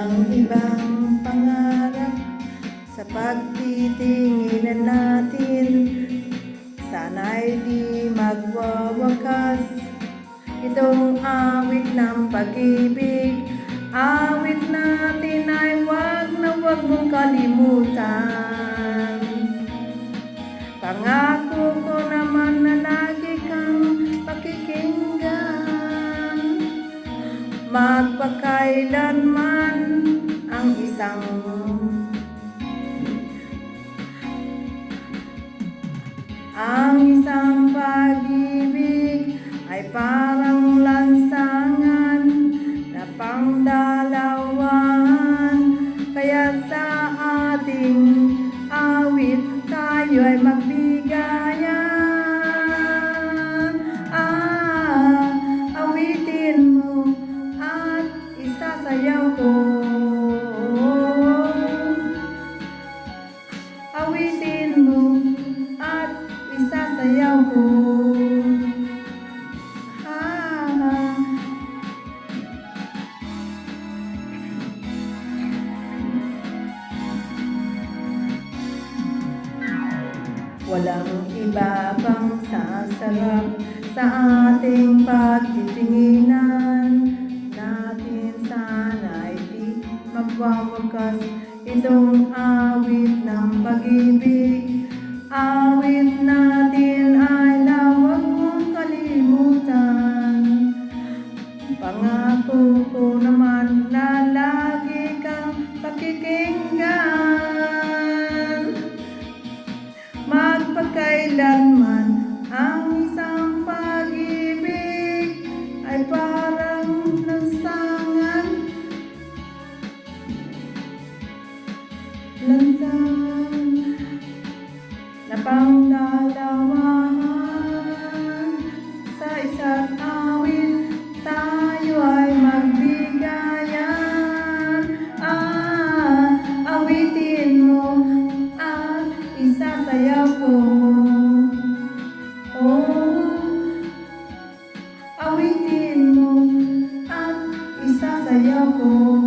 Walang ibang pangarap sa pagtitinginan natin, sana'y di magwawakas. Itong awit ng pag-ibig, awit natin ay wag na wag mong kalimutan. Pangako ko naman na lagi kang pakikinggan, magpakailanman ang isang pag-ibig ay parang lansangan na pangdalawahan. Kaya sa ating awit tayo ay magbigayan. Awitin mo at isasayaw ko. Awitin mo at isasayaw ko. Walang iba pang sasarap sa ating pagtitinginan natin, sana'y di magwawakas. Itong awit ng pag-ibig, awit natin ay lawag mong kalimutan. Pangako ko naman na lagi kang pakikinggan, magpakailanman ang isang pag-ibig ay parang lansangan na pangdalawahan. Sa isa't awit tayo ay magbigayan. Awitin mo at isasayaw ko. Awitin mo at isasayaw ko.